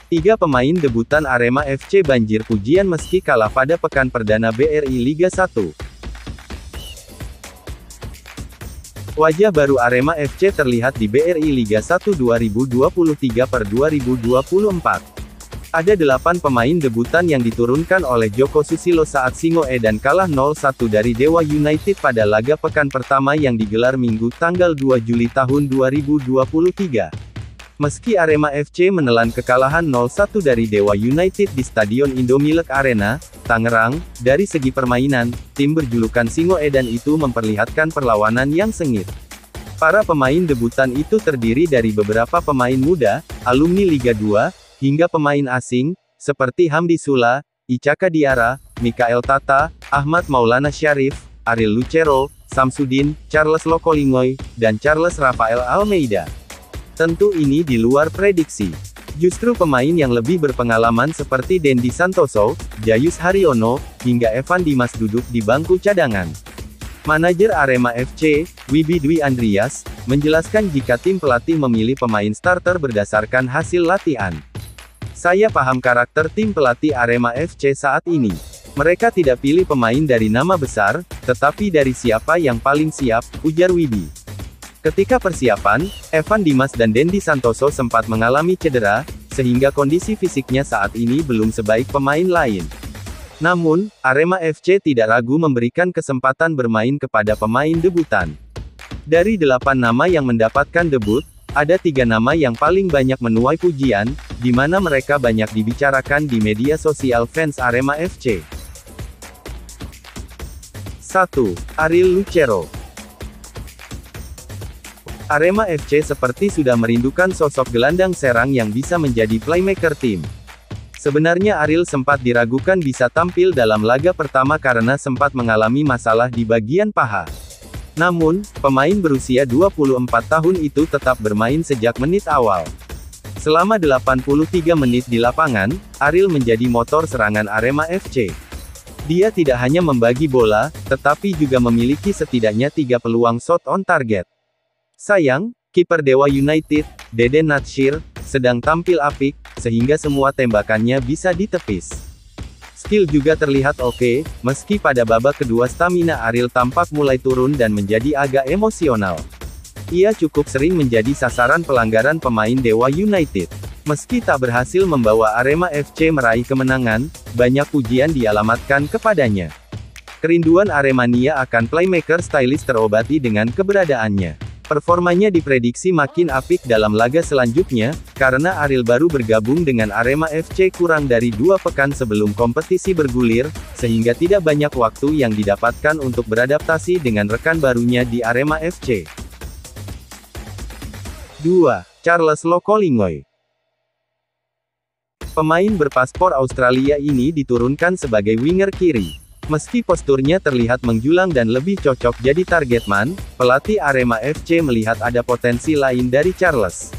Tiga pemain debutan Arema FC banjir pujian meski kalah pada pekan perdana BRI Liga 1. Wajah baru Arema FC terlihat di BRI Liga 1 2023/2024. Ada 8 pemain debutan yang diturunkan oleh Joko Susilo saat Singoe dan kalah 0-1 dari Dewa United pada laga pekan pertama yang digelar Minggu tanggal 2 Juli tahun 2023. Meski Arema FC menelan kekalahan 0-1 dari Dewa United di Stadion Indomilek Arena, Tangerang, dari segi permainan, tim berjulukan Singoe dan itu memperlihatkan perlawanan yang sengit. Para pemain debutan itu terdiri dari beberapa pemain muda, alumni Liga 2, hingga pemain asing, seperti Hamdi Sula, Icaka Diarra, Mikael Tata, Ahmad Maulana Syarif, Ariel Lucero, Samsudin, Charles Lokolingoy, dan Charles Rafael Almeida. Tentu ini di luar prediksi. Justru pemain yang lebih berpengalaman seperti Dendi Santoso, Jayus Haryono, hingga Evan Dimas duduk di bangku cadangan. Manajer Arema FC, Wibi Dwi Andrias, menjelaskan jika tim pelatih memilih pemain starter berdasarkan hasil latihan. Saya paham karakter tim pelatih Arema FC saat ini. Mereka tidak pilih pemain dari nama besar, tetapi dari siapa yang paling siap, ujar Wibi. Ketika persiapan, Evan Dimas dan Dendi Santoso sempat mengalami cedera, sehingga kondisi fisiknya saat ini belum sebaik pemain lain. Namun, Arema FC tidak ragu memberikan kesempatan bermain kepada pemain debutan. Dari 8 nama yang mendapatkan debut, ada 3 nama yang paling banyak menuai pujian, di mana mereka banyak dibicarakan di media sosial fans Arema FC. 1. Ariel Lucero. Arema FC seperti sudah merindukan sosok gelandang serang yang bisa menjadi playmaker tim. Sebenarnya Ariel sempat diragukan bisa tampil dalam laga pertama karena sempat mengalami masalah di bagian paha. Namun, pemain berusia 24 tahun itu tetap bermain sejak menit awal. Selama 83 menit di lapangan, Ariel menjadi motor serangan Arema FC. Dia tidak hanya membagi bola, tetapi juga memiliki setidaknya 3 peluang shot on target. Sayang, kiper Dewa United, Deden Natsir, sedang tampil apik, sehingga semua tembakannya bisa ditepis. Skill juga terlihat oke, meski pada babak kedua stamina Ariel tampak mulai turun dan menjadi agak emosional. Ia cukup sering menjadi sasaran pelanggaran pemain Dewa United. Meski tak berhasil membawa Arema FC meraih kemenangan, banyak pujian dialamatkan kepadanya. Kerinduan Aremania akan playmaker stylish terobati dengan keberadaannya. Performanya diprediksi makin apik dalam laga selanjutnya, karena Ariel baru bergabung dengan Arema FC kurang dari 2 pekan sebelum kompetisi bergulir, sehingga tidak banyak waktu yang didapatkan untuk beradaptasi dengan rekan barunya di Arema FC. 2. Charles Lokolingoy. Pemain berpaspor Australia ini diturunkan sebagai winger kiri. Meski posturnya terlihat menjulang dan lebih cocok jadi target man, pelatih Arema FC melihat ada potensi lain dari Charles.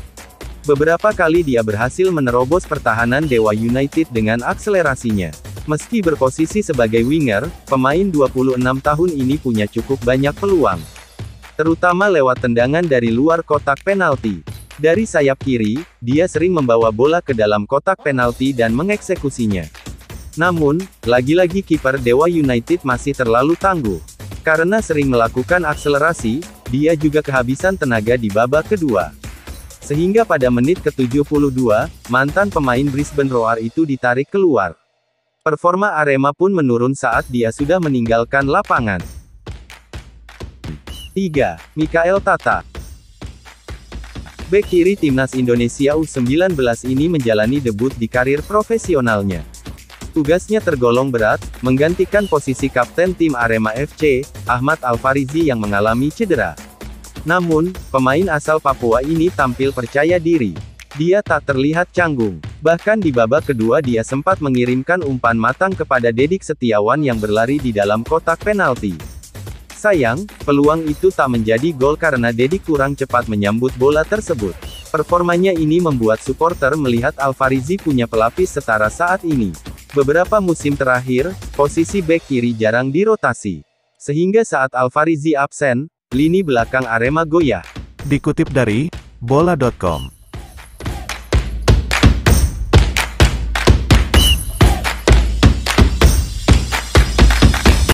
Beberapa kali dia berhasil menerobos pertahanan Dewa United dengan akselerasinya. Meski berposisi sebagai winger, pemain 26 tahun ini punya cukup banyak peluang. Terutama lewat tendangan dari luar kotak penalti. Dari sayap kiri, dia sering membawa bola ke dalam kotak penalti dan mengeksekusinya. Namun, lagi-lagi kiper Dewa United masih terlalu tangguh. Karena sering melakukan akselerasi, dia juga kehabisan tenaga di babak kedua. Sehingga pada menit ke-72, mantan pemain Brisbane Roar itu ditarik keluar. Performa Arema pun menurun saat dia sudah meninggalkan lapangan. 3. Mikael Tata. Bek kiri timnas Indonesia U19 ini menjalani debut di karir profesionalnya. Tugasnya tergolong berat, menggantikan posisi kapten tim Arema FC, Ahmad Alfarizi yang mengalami cedera. Namun, pemain asal Papua ini tampil percaya diri. Dia tak terlihat canggung. Bahkan di babak kedua dia sempat mengirimkan umpan matang kepada Dedik Setiawan yang berlari di dalam kotak penalti. Sayang, peluang itu tak menjadi gol karena Dedik kurang cepat menyambut bola tersebut. Performanya ini membuat supporter melihat Alfarizi punya pelapis setara saat ini. Beberapa musim terakhir, posisi bek kiri jarang dirotasi. Sehingga saat Alfarizi absen, lini belakang Arema goyah. Dikutip dari bola.com.